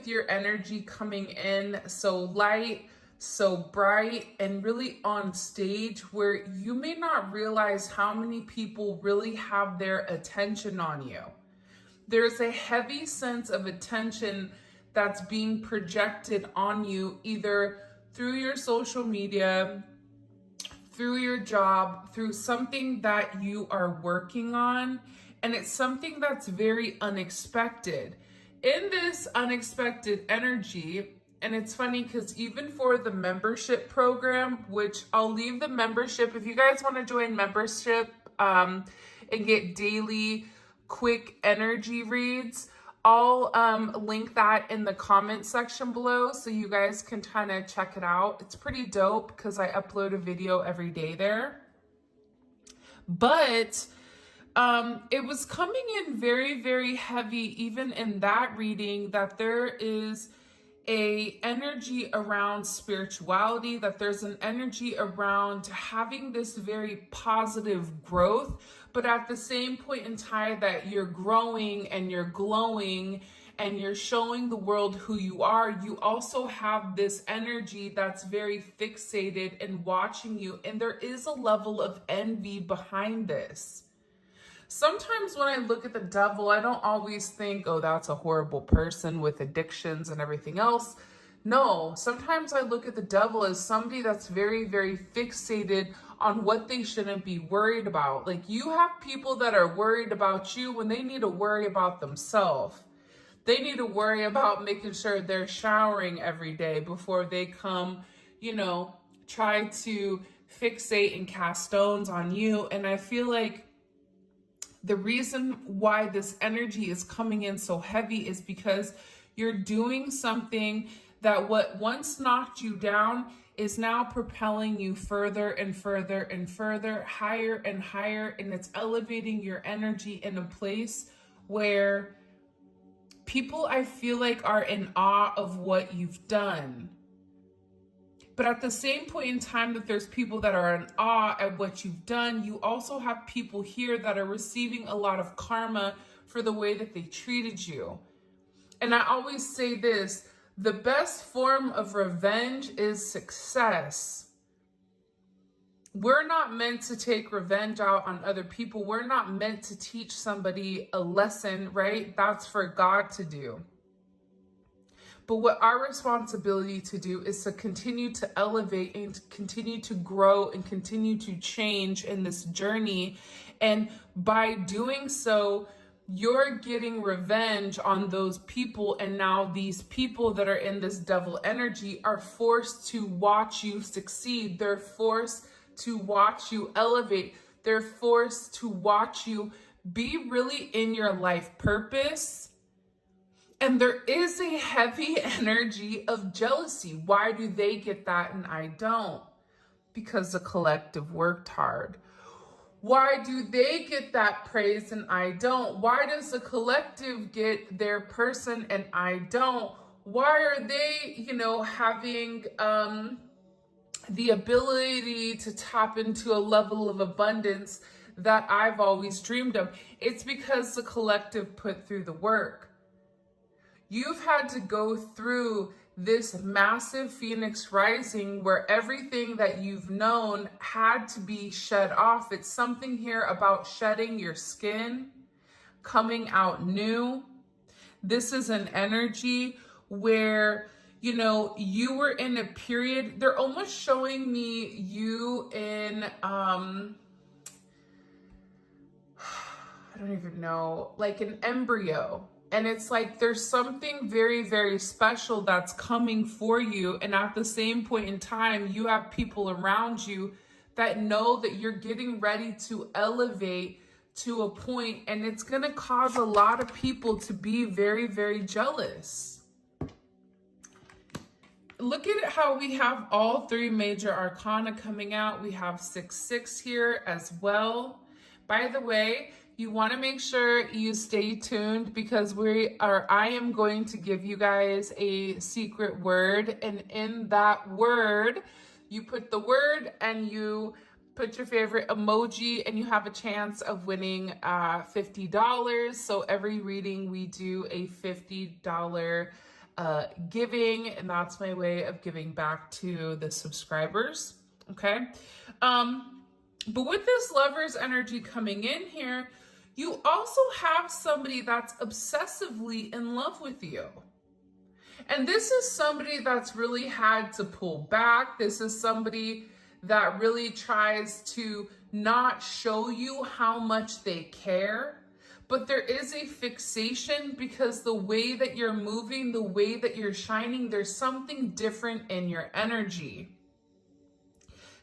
with your energy coming in so light, so bright, and really on stage where you may not realize how many people really have their attention on you. There's a heavy sense of attention that's being projected on you, either through your social media, through your job, through something that you are working on. And it's something that's very unexpected. In this unexpected energy, and it's funny because even for the membership program, which I'll leave the membership, if you guys want to join membership and get daily quick energy reads, I'll link that in the comment section below so you guys can kind of check it out. It's pretty dope because I upload a video every day there. But it was coming in very, very heavy, even in that reading, that there is a energy around spirituality, that there's an energy around having this very positive growth, but at the same point in time that you're growing and you're glowing and you're showing the world who you are, you also have this energy that's very fixated and watching you, and there is a level of envy behind this. Sometimes when I look at the devil, I don't always think, oh, that's a horrible person with addictions and everything else. No, sometimes I look at the devil as somebody that's very, very fixated on what they shouldn't be worried about. Like, you have people that are worried about you when they need to worry about themselves. They need to worry about making sure they're showering every day before they come, try to fixate and cast stones on you. And I feel like the reason why this energy is coming in so heavy is because you're doing something that what once knocked you down is now propelling you further and further and further, higher and higher, and it's elevating your energy in a place where people, I feel like, are in awe of what you've done. But at the same point in time that there's people that are in awe at what you've done, you also have people here that are receiving a lot of karma for the way that they treated you. And I always say this, the best form of revenge is success. We're not meant to take revenge out on other people. We're not meant to teach somebody a lesson, right? That's for God to do. But what our responsibility to do is to continue to elevate and continue to grow and continue to change in this journey. And by doing so, you're getting revenge on those people. And now these people that are in this devil energy are forced to watch you succeed. They're forced to watch you elevate. They're forced to watch you be really in your life purpose. And there is a heavy energy of jealousy. Why do they get that and I don't? Because the collective worked hard. Why do they get that praise and I don't? Why does the collective get their person and I don't? Why are they, having the ability to tap into a level of abundance that I've always dreamed of? It's because the collective put through the work. You've had to go through this massive phoenix rising where everything that you've known had to be shed off. It's something here about shedding your skin, coming out new. This is an energy where, you were in a period, they're almost showing me you in, I don't even know, like an embryo. And it's like there's something very, very special that's coming for you. And at the same point in time, you have people around you that know that you're getting ready to elevate to a point, and it's going to cause a lot of people to be very, very jealous. Look at how we have all three major arcana coming out. We have 6-6 here as well. By the way, you want to make sure you stay tuned because I am going to give you guys a secret word. And in that word, you put the word and you put your favorite emoji and you have a chance of winning $50. So every reading we do a $50 giving, and that's my way of giving back to the subscribers. Okay. But with this Lover's energy coming in here, you also have somebody that's obsessively in love with you. And this is somebody that's really had to pull back. This is somebody that really tries to not show you how much they care. But there is a fixation because the way that you're moving, the way that you're shining, there's something different in your energy.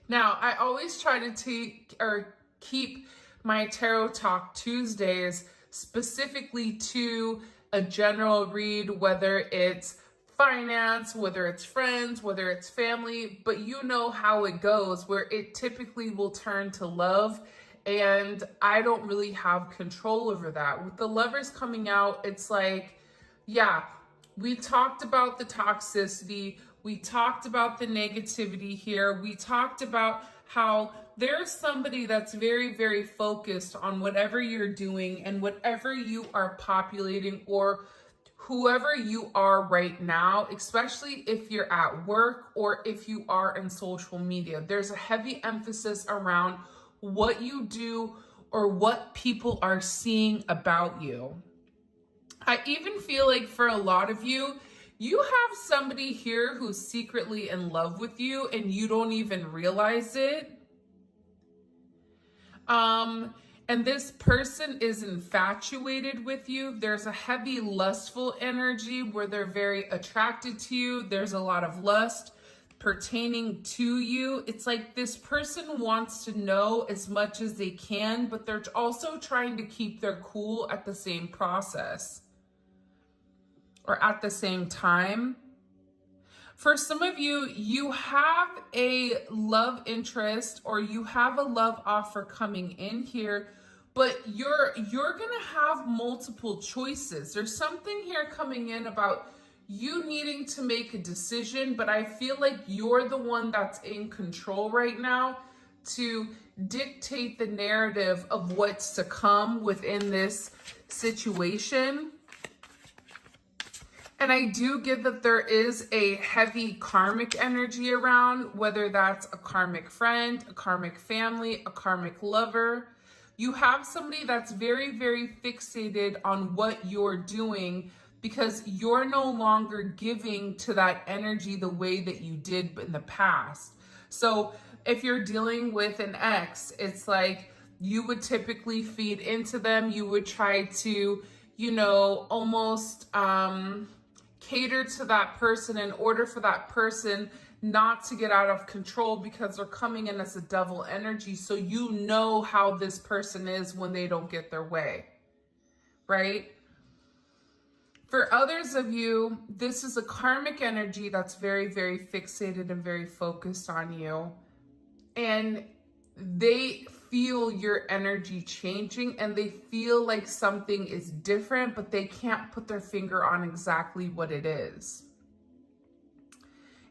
Now, I always try to keep my Tarot Talk Tuesdays specifically to a general read, whether it's finance, whether it's friends, whether it's family, but you know how it goes, where it typically will turn to love, and I don't really have control over that. With the Lovers coming out, it's like, yeah, we talked about the toxicity, we talked about the negativity here, we talked about how there's somebody that's very, very focused on whatever you're doing and whatever you are populating, or whoever you are right now, especially if you're at work or if you are in social media. There's a heavy emphasis around what you do or what people are seeing about you. I even feel like for a lot of you, you have somebody here who's secretly in love with you and you don't even realize it. And this person is infatuated with you. There's a heavy lustful energy where they're very attracted to you. There's a lot of lust pertaining to you. It's like this person wants to know as much as they can, but they're also trying to keep their cool at the same process or at the same time. For some of you, you have a love interest or you have a love offer coming in here, but you're gonna have multiple choices. There's something here coming in about you needing to make a decision, but I feel like you're the one that's in control right now to dictate the narrative of what's to come within this situation. And I do get that there is a heavy karmic energy around, whether that's a karmic friend, a karmic family, a karmic lover. You have somebody that's very, very fixated on what you're doing because you're no longer giving to that energy the way that you did in the past. So if you're dealing with an ex, it's like you would typically feed into them. You would try to, almost cater to that person in order for that person not to get out of control because they're coming in as a devil energy. So you know how this person is when they don't get their way, right? For others of you, this is a karmic energy that's very, very fixated and very focused on you. And they feel your energy changing and they feel like something is different, but they can't put their finger on exactly what it is.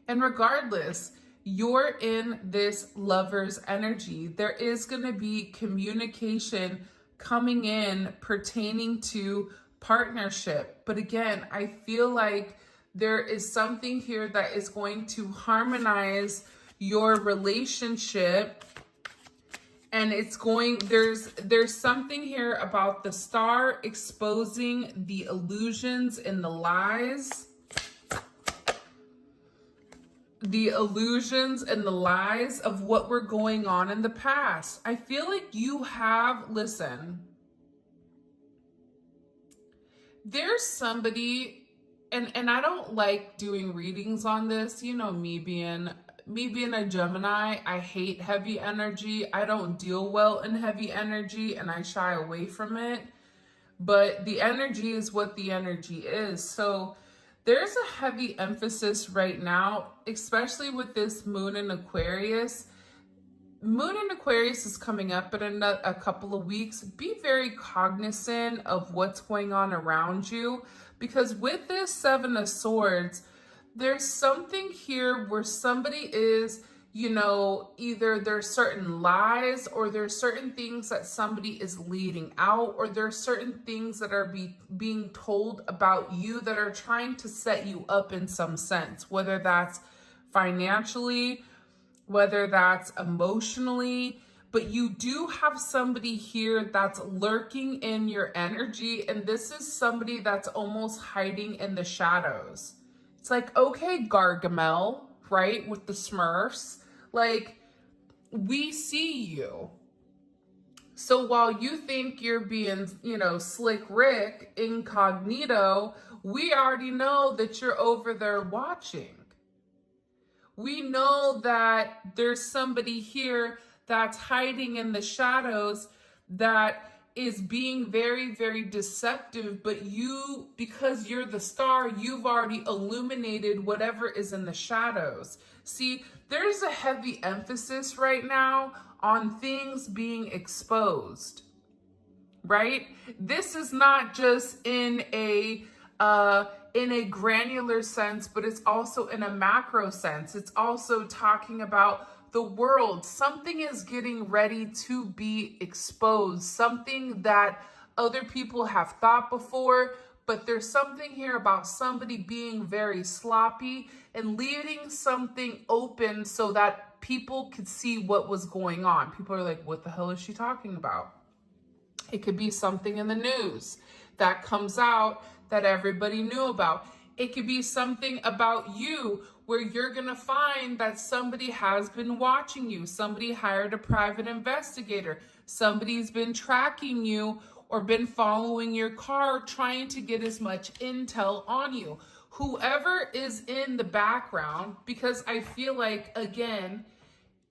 And regardless, you're in this Lover's energy. There is going to be communication coming in pertaining to partnership. But again, I feel like there is something here that is going to harmonize your relationship. And it's going, there's something here about the star exposing the illusions and the lies. The illusions and the lies of what were going on in the past. I feel like you have, listen, there's somebody, and I don't like doing readings on this, me being a Gemini, I hate heavy energy. I don't deal well in heavy energy and I shy away from it. But the energy is what the energy is. So there's a heavy emphasis right now, especially with this moon in Aquarius. Moon in Aquarius is coming up in a couple of weeks. Be very cognizant of what's going on around you, because with this Seven of Swords, there's something here where somebody is either there's certain lies, or there's certain things that somebody is leading out, or there's certain things that are being told about you that are trying to set you up in some sense, whether that's financially, whether that's emotionally. But you do have somebody here that's lurking in your energy, and this is somebody that's almost hiding in the shadows. It's like, okay, Gargamel, right, with the Smurfs, like, we see you. So while you think you're being, Slick Rick incognito, we already know that you're over there watching. We know that there's somebody here that's hiding in the shadows that is being very, very deceptive, but you, because you're the star, you've already illuminated whatever is in the shadows. See, there's a heavy emphasis right now on things being exposed, right? This is not just in a granular sense, but it's also in a macro sense. It's also talking about the world. Something is getting ready to be exposed, something that other people have thought before, but there's something here about somebody being very sloppy and leaving something open so that people could see what was going on. People are like, what the hell is she talking about? It could be something in the news that comes out that everybody knew about. It could be something about you where you're going to find that somebody has been watching you. Somebody hired a private investigator. Somebody's been tracking you or been following your car, trying to get as much intel on you. Whoever is in the background, because I feel like, again,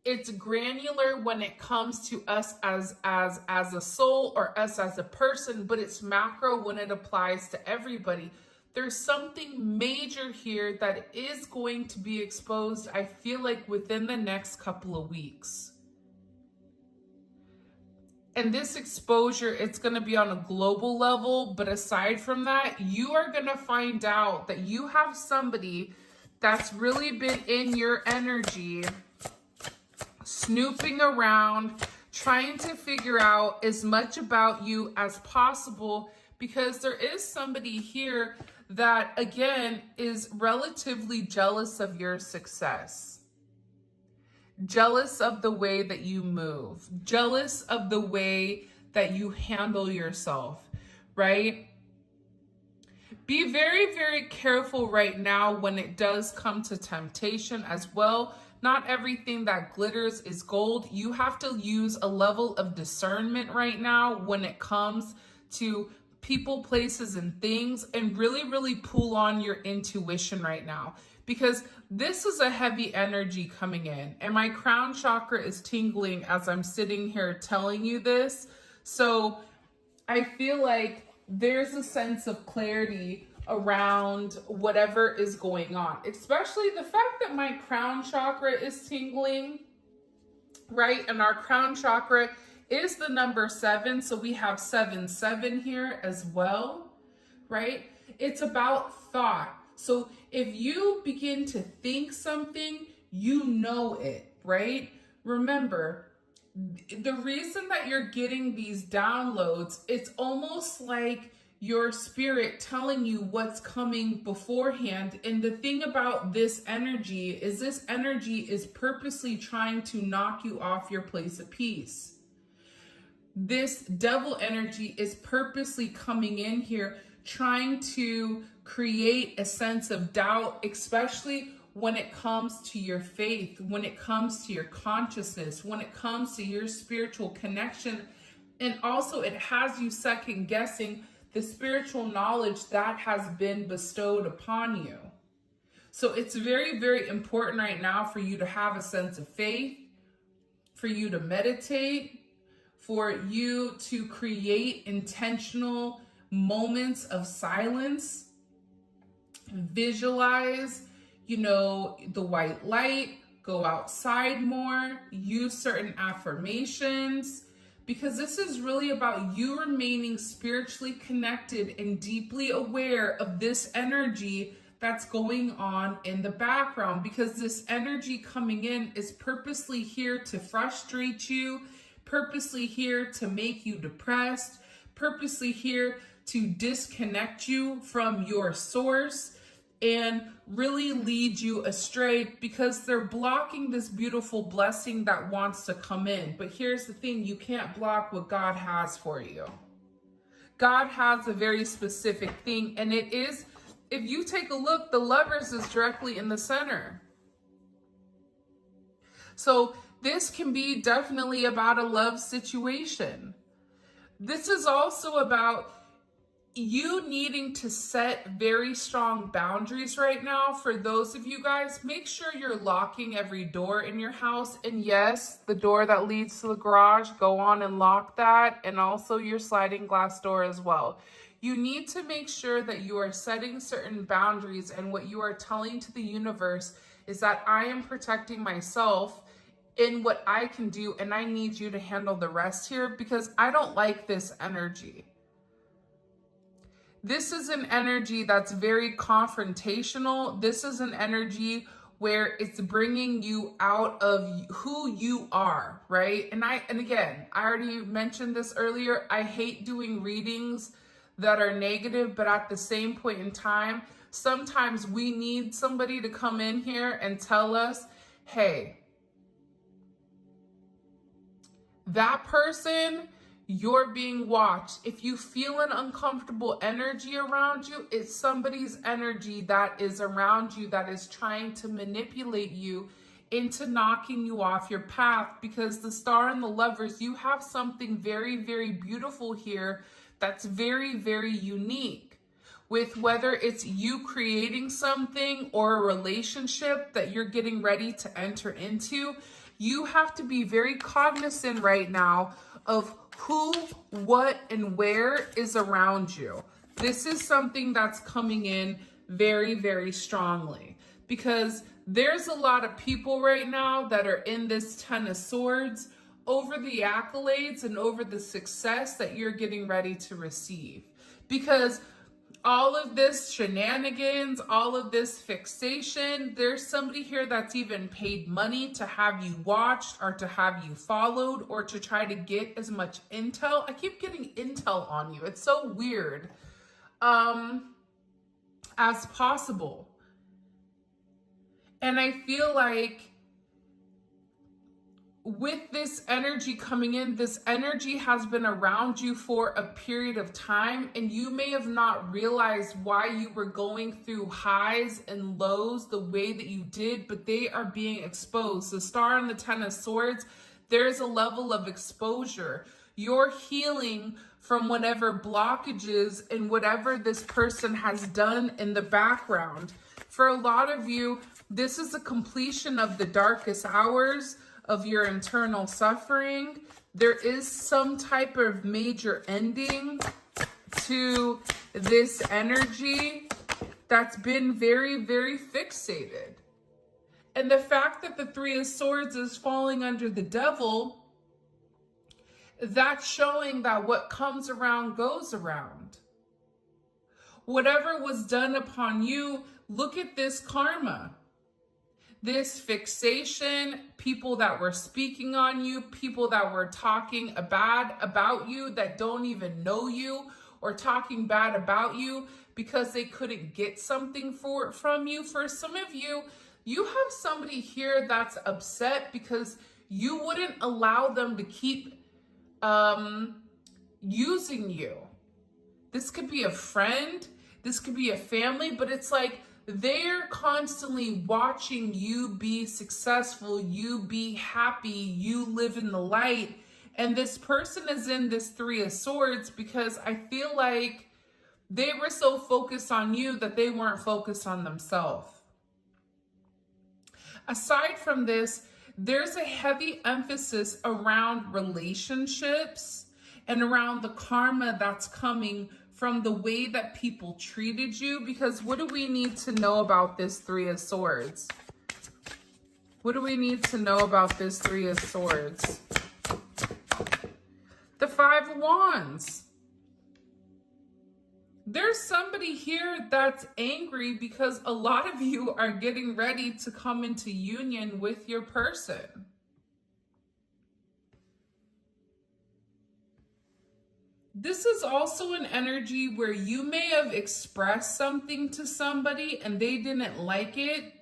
it's granular when it comes to us as a soul or us as a person, but it's macro when it applies to everybody. There's something major here that is going to be exposed, I feel like, within the next couple of weeks. And this exposure, it's going to be on a global level. But aside from that, you are going to find out that you have somebody that's really been in your energy, snooping around, trying to figure out as much about you as possible, because there is somebody here that, again, is relatively jealous of your success, jealous of the way that you move, jealous of the way that you handle yourself, right? Be very, very careful right now when it does come to temptation as well. Not everything that glitters is gold. You have to use a level of discernment right now when it comes to people, places, and things, and really, really pull on your intuition right now, because this is a heavy energy coming in, and my crown chakra is tingling as I'm sitting here telling you this. So I feel like there's a sense of clarity around whatever is going on, especially the fact that my crown chakra is tingling, right? And our crown chakra is the number 7. So we have 7-7 here as well, right? It's about thought. So if you begin to think something, you know it, right? Remember, the reason that you're getting these downloads, it's almost like your spirit telling you what's coming beforehand. And the thing about this energy is purposely trying to knock you off your place of peace. This devil energy is purposely coming in here, trying to create a sense of doubt, especially when it comes to your faith, when it comes to your consciousness, when it comes to your spiritual connection. And also it has you second guessing the spiritual knowledge that has been bestowed upon you. So it's very, very important right now for you to have a sense of faith, for you to meditate, for you to create intentional moments of silence, visualize, the white light, go outside more, use certain affirmations, because this is really about you remaining spiritually connected and deeply aware of this energy that's going on in the background, because this energy coming in is purposely here to frustrate you, purposely here to make you depressed, purposely here to disconnect you from your source and really lead you astray, because they're blocking this beautiful blessing that wants to come in. But here's the thing, you can't block what God has for you. God has a very specific thing, and it is, if you take a look, the Lovers is directly in the center. So this can be definitely about a love situation. This is also about you needing to set very strong boundaries right now. For those of you guys, make sure you're locking every door in your house. And yes, the door that leads to the garage, go on and lock that. And also your sliding glass door as well. You need to make sure that you are setting certain boundaries, and what you are telling to the universe is that I am protecting myself in what I can do, and I need you to handle the rest here, because I don't like this energy. This is an energy that's very confrontational. This is an energy where it's bringing you out of who you are, right? And again, I already mentioned this earlier. I hate doing readings that are negative, but at the same point in time, sometimes we need somebody to come in here and tell us, hey, that person, you're being watched. If you feel an uncomfortable energy around you, it's somebody's energy that is around you that is trying to manipulate you into knocking you off your path. Because the Star and the Lovers, you have something very, very beautiful here that's very, very unique. With whether it's you creating something or a relationship that you're getting ready to enter into, you have to be very cognizant right now of who, what, and where is around you. This is something that's coming in very, very strongly, because there's a lot of people right now that are in this Ten of Swords over the accolades and over the success that you're getting ready to receive. Because all of this shenanigans, all of this fixation, there's somebody here that's even paid money to have you watched or to have you followed or to try to get as much intel. I keep getting intel on you. It's so weird. As possible. And I feel like with this energy coming in, this energy has been around you for a period of time, and you may have not realized why you were going through highs and lows the way that you did, but they are being exposed. The Star and the Ten of Swords, there's a level of exposure. You're healing from whatever blockages and whatever this person has done in the background. For a lot of you, this is a completion of the darkest hours of your internal suffering. There is some type of major ending to this energy that's been very, very fixated. And the fact that the Three of Swords is falling under the Devil, that's showing that what comes around goes around. Whatever was done upon you, look at this karma. This fixation, people that were speaking on you, people that were talking bad about you that don't even know you, or talking bad about you because they couldn't get something from you. For some of you, you have somebody here that's upset because you wouldn't allow them to keep using you. This could be a friend, this could be a family, but it's like they're constantly watching you be successful, you be happy, you live in the light. And this person is in this Three of Swords because I feel like they were so focused on you that they weren't focused on themselves. Aside from this, there's a heavy emphasis around relationships and around the karma that's coming from the way that people treated you. Because what do we need to know about this Three of Swords? What do we need to know about this Three of Swords? The Five of Wands. There's somebody here that's angry because a lot of you are getting ready to come into union with your person. This is also an energy where you may have expressed something to somebody and they didn't like it.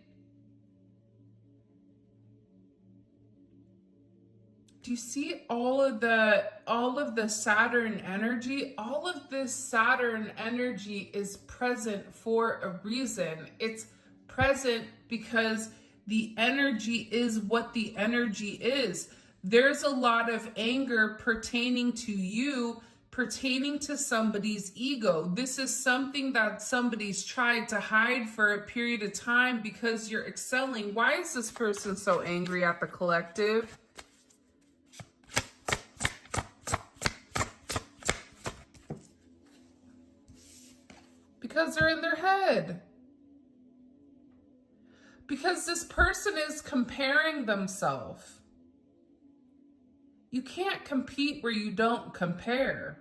Do you see all of the Saturn energy? All of this Saturn energy is present for a reason. It's present because the energy is what the energy is. There's a lot of anger pertaining to you, pertaining to somebody's ego. This is something that somebody's tried to hide for a period of time because you're excelling. Why is this person so angry at the collective? Because they're in their head. Because this person is comparing themselves. You can't compete where you don't compare.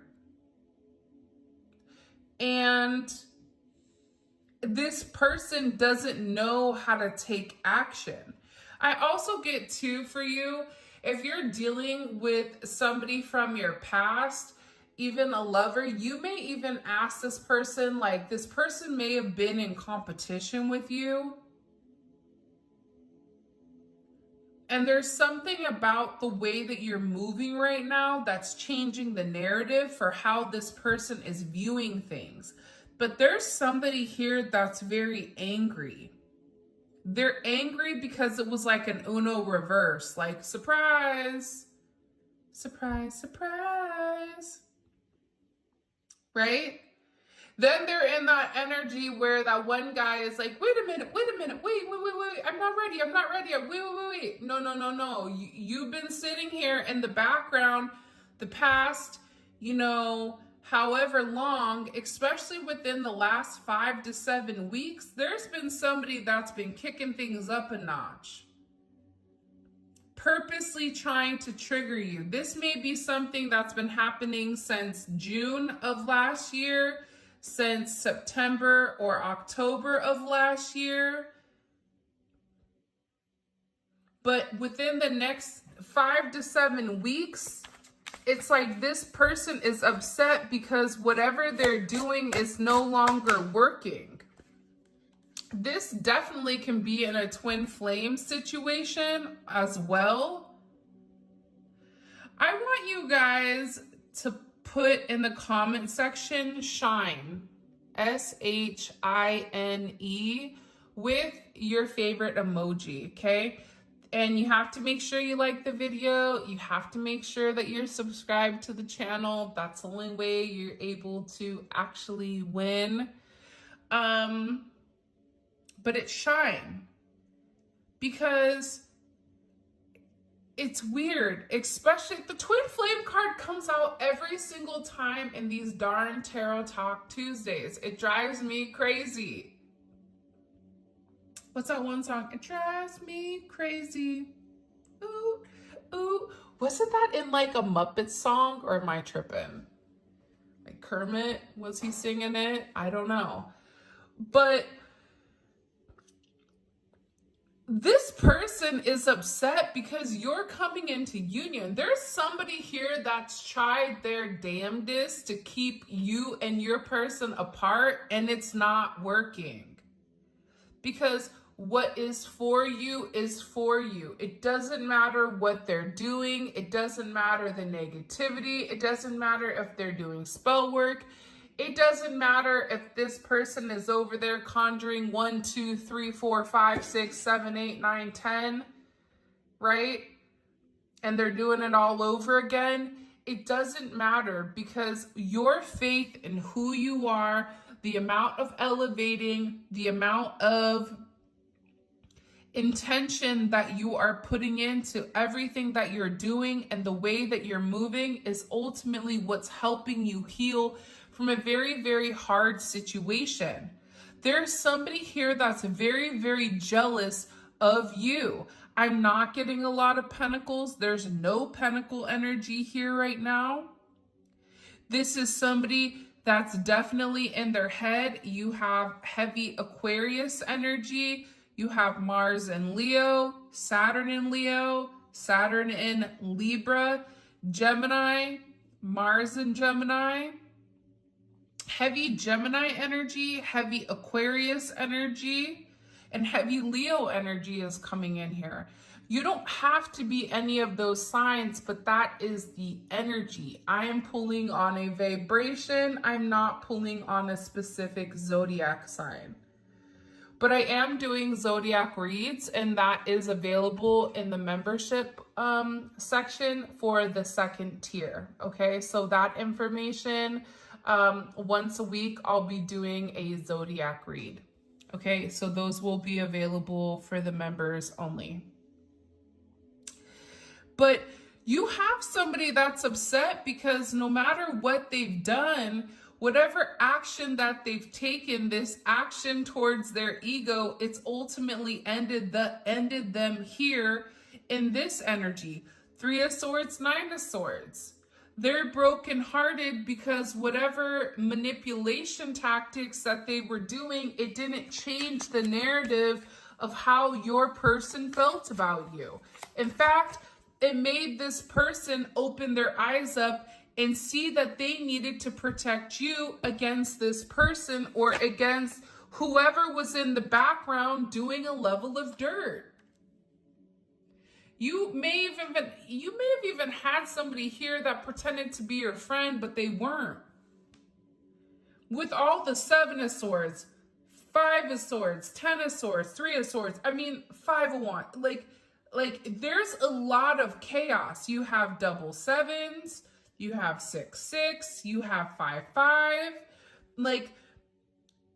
And this person doesn't know how to take action. I also get too, for you, if you're dealing with somebody from your past, even a lover, you may even ask this person, like, this person may have been in competition with you. And there's something about the way that you're moving right now that's changing the narrative for how this person is viewing things. But there's somebody here that's very angry. They're angry because it was like an Uno reverse, like, surprise, surprise, surprise. Right? Then they're in that energy where that one guy is like, wait a minute, wait, I'm not ready, wait. No. You've been sitting here in the background the past, however long, especially within the last 5 to 7 weeks, there's been somebody that's been kicking things up a notch. Purposely trying to trigger you. This may be something that's been happening since June of last year, since September or October of last year. But within the next 5 to 7 weeks, it's like this person is upset because whatever they're doing is no longer working. This definitely can be in a twin flame situation as well. I want you guys to put in the comment section shine, SHINE, with your favorite emoji, okay? And you have to make sure you like the video. You have to make sure that you're subscribed to the channel. That's the only way you're able to actually win. But it's shine, because it's weird, especially the twin flame card comes out every single time in these darn Tarot Talk Tuesdays. It drives me crazy. What's that one song? It drives me crazy. Ooh, ooh. Wasn't that in like a Muppet song, or am I tripping? Like Kermit, was he singing it? I don't know. But this person is upset because you're coming into union. There's somebody here that's tried their damnedest to keep you and your person apart, and it's not working. Because what is for you is for you. It doesn't matter what they're doing. It doesn't matter the negativity. It doesn't matter if they're doing spell work. It doesn't matter if this person is over there conjuring 1, 2, 3, 4, 5, 6, 7, 8, 9, 10, right? And they're doing it all over again. It doesn't matter, because your faith in who you are, the amount of elevating, the amount of intention that you are putting into everything that you're doing and the way that you're moving is ultimately what's helping you heal from a very, very hard situation. There's somebody here that's very, very jealous of you. I'm not getting a lot of pentacles. There's no pentacle energy here right now. This is somebody that's definitely in their head. You have heavy Aquarius energy. You have Mars in Leo, Saturn in Leo, Saturn in Libra, Gemini, Mars in Gemini, heavy Gemini energy, heavy Aquarius energy, and heavy Leo energy is coming in here. You don't have to be any of those signs, but that is the energy. I am pulling on a vibration. I'm not pulling on a specific zodiac sign. But I am doing zodiac reads, and that is available in the membership section for the second tier. Okay, so that information, once a week, I'll be doing a zodiac read. Okay, so those will be available for the members only. But you have somebody that's upset because no matter what they've done, whatever action that they've taken, this action towards their ego, it's ultimately ended them here in this energy. 3 of Swords, 9 of Swords. They're brokenhearted because whatever manipulation tactics that they were doing, it didn't change the narrative of how your person felt about you. In fact, it made this person open their eyes up and see that they needed to protect you against this person or against whoever was in the background doing a level of dirt. You may have even had somebody here that pretended to be your friend, but they weren't. With all the 7 of Swords, 5 of Swords, 10 of Swords, 3 of Swords, 5 of Wands, like there's a lot of chaos. You have double 7s, you have 6-6, you have 5-5. Like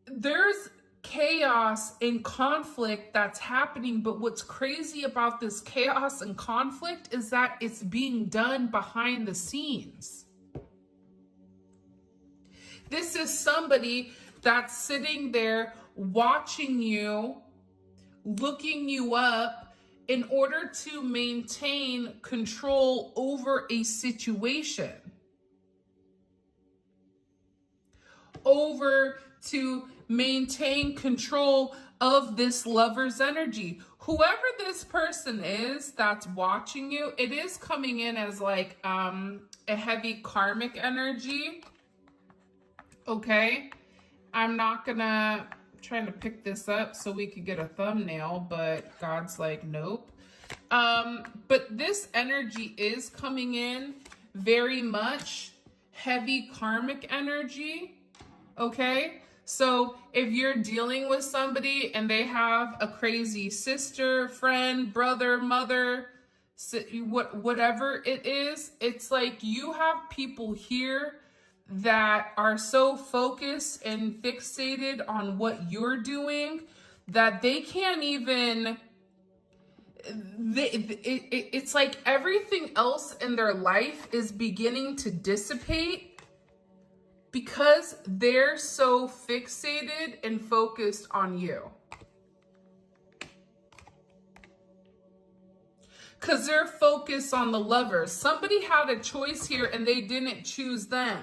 there's chaos and conflict that's happening, but what's crazy about this chaos and conflict is that it's being done behind the scenes. This is somebody that's sitting there watching you, looking you up, in order to maintain control over a situation, over to maintain control of this lover's energy. Whoever this person is that's watching you, it is coming in as like a heavy karmic energy. Okay, I'm not gonna trying to pick this up so we could get a thumbnail, but God's like, nope. But this energy is coming in very much heavy karmic energy. Okay, so if you're dealing with somebody and they have a crazy sister, friend, brother, mother, whatever it is, it's like you have people here that are so focused and fixated on what you're doing that they can't even, it's like everything else in their life is beginning to dissipate because they're so fixated and focused on you. Because they're focused on the lover. Somebody had a choice here and they didn't choose them.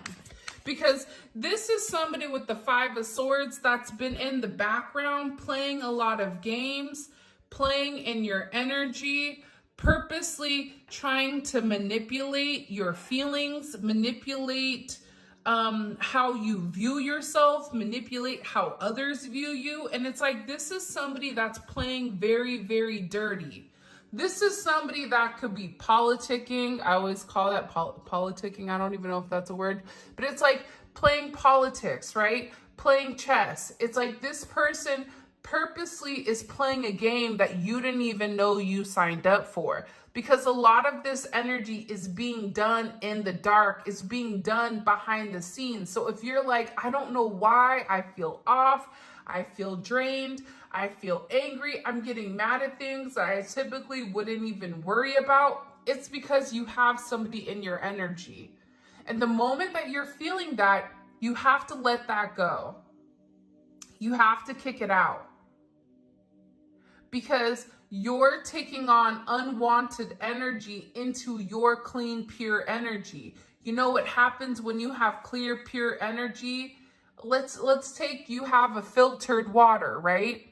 Because this is somebody with the 5 of Swords that's been in the background playing a lot of games, playing in your energy, purposely trying to manipulate your feelings, manipulate how you view yourself, manipulate how others view you. And it's like, this is somebody that's playing very, very dirty. This is somebody that could be politicking. I always call that politicking. I don't even know if that's a word, but it's like playing politics, right? Playing chess. It's like this person purposely is playing a game that you didn't even know you signed up for, because a lot of this energy is being done in the dark, is being done behind the scenes. So if you're like, I don't know why I feel off, I feel drained, I feel angry, I'm getting mad at things that I typically wouldn't even worry about, it's because you have somebody in your energy. And the moment that you're feeling that, you have to let that go. You have to kick it out. Because you're taking on unwanted energy into your clean, pure energy. You know what happens when you have clear, pure energy? Let's take, you have a filtered water, right?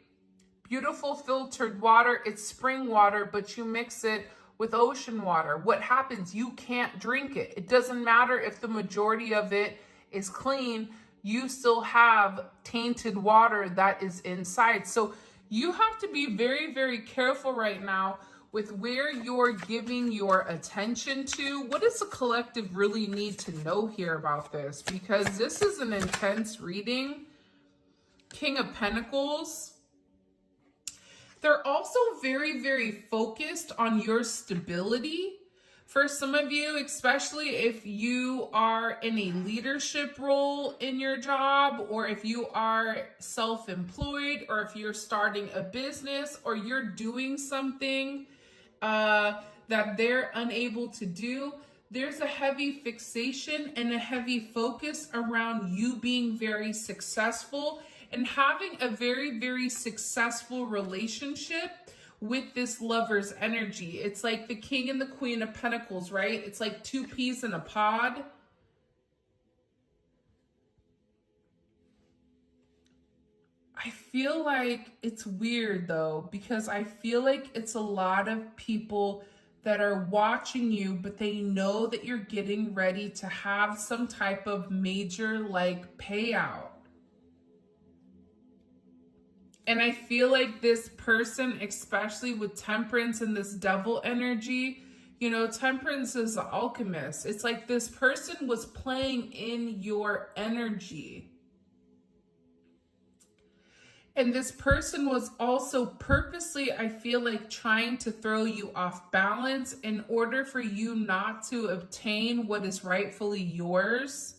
Beautiful filtered water, it's spring water, but you mix it with ocean water. What happens? You can't drink it. It doesn't matter if the majority of it is clean, you still have tainted water that is inside. So you have to be very, very careful right now with where you're giving your attention to. What does the collective really need to know here about this? Because this is an intense reading. King of Pentacles. They're also very, very focused on your stability. For some of you, especially if you are in a leadership role in your job, or if you are self-employed, or if you're starting a business, or you're doing something that they're unable to do, there's a heavy fixation and a heavy focus around you being very successful and having a very, very successful relationship with this lover's energy. It's like the King and the Queen of Pentacles, right? It's like two peas in a pod. I feel like it's weird though, because I feel like it's a lot of people that are watching you, but they know that you're getting ready to have some type of major like payout. And I feel like this person, especially with Temperance and this Devil energy, you know, Temperance is the alchemist. It's like this person was playing in your energy. And this person was also purposely, I feel like, trying to throw you off balance in order for you not to obtain what is rightfully yours.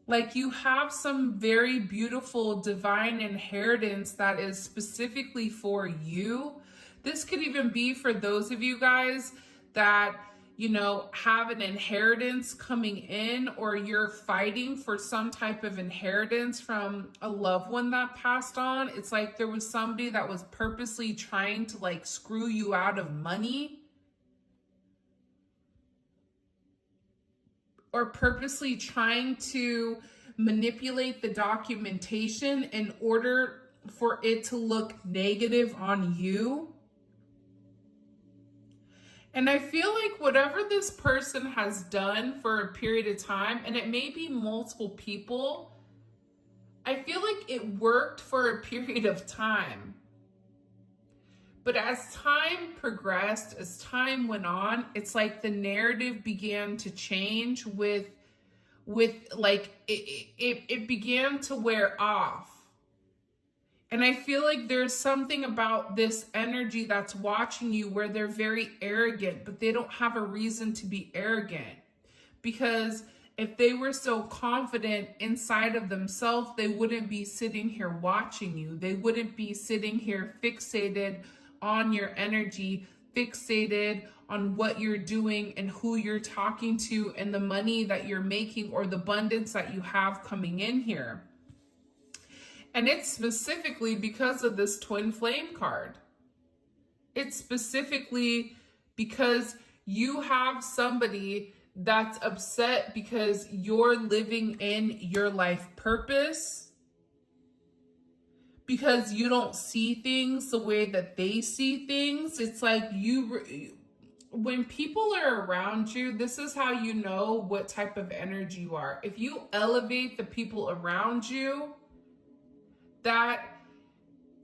Like you have some very beautiful divine inheritance that is specifically for you. This could even be for those of you guys that, you know, have an inheritance coming in, or you're fighting for some type of inheritance from a loved one that passed on. It's like there was somebody that was purposely trying to like screw you out of money, or purposely trying to manipulate the documentation in order for it to look negative on you. And I feel like whatever this person has done for a period of time, and it may be multiple people, I feel like it worked for a period of time. But as time progressed, as time went on, it's like the narrative began to change with like, it began to wear off. And I feel like there's something about this energy that's watching you where they're very arrogant, but they don't have a reason to be arrogant. Because if they were so confident inside of themselves, they wouldn't be sitting here watching you. They wouldn't be sitting here fixated on your energy, fixated on what you're doing and who you're talking to and the money that you're making or the abundance that you have coming in here. And it's specifically because of this twin flame card. It's specifically because you have somebody that's upset because you're living in your life purpose, because you don't see things the way that they see things. It's like when people are around you, this is how you know what type of energy you are. If you elevate the people around you, that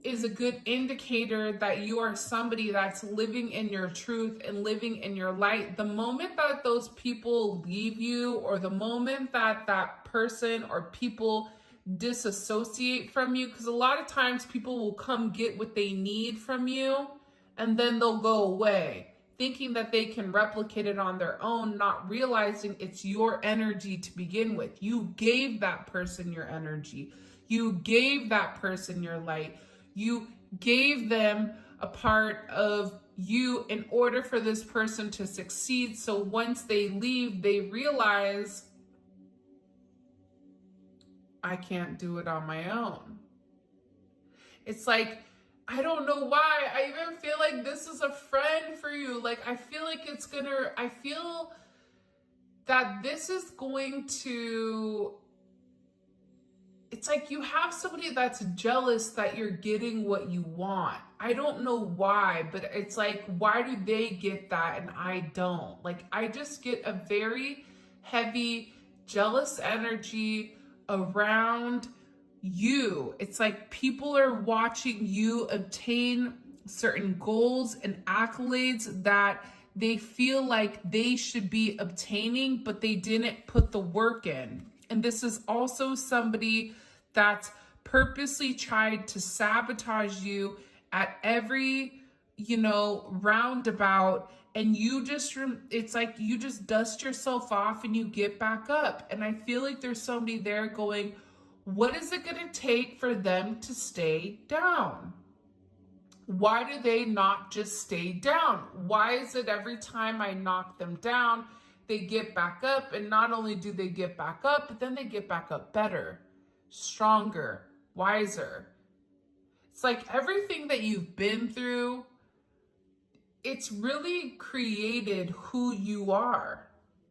is a good indicator that you are somebody that's living in your truth and living in your light. The moment that those people leave you, or the moment that that person or people disassociate from you, because a lot of times people will come get what they need from you and then they'll go away thinking that they can replicate it on their own, not realizing it's your energy to begin with. You gave that person your energy. You gave that person your light. You gave them a part of you in order for this person to succeed. So once they leave, they realize, I can't do it on my own. It's like I don't know why. I even feel like this is a friend for you. Like, I feel like I feel that this is going to, it's like you have somebody that's jealous that you're getting what you want. I don't know why, but it's like, why do they get that and I don't? Like, I just get a very heavy, jealous energy around you. It's like people are watching you obtain certain goals and accolades that they feel like they should be obtaining, but they didn't put the work in. And this is also somebody that's purposely tried to sabotage you at every, roundabout. And it's like you just dust yourself off and you get back up. And I feel like there's somebody there going, what is it going to take for them to stay down? Why do they not just stay down? Why is it every time I knock them down, they get back up? And not only do they get back up, but then they get back up better, stronger, wiser. It's like everything that you've been through, it's really created who you are.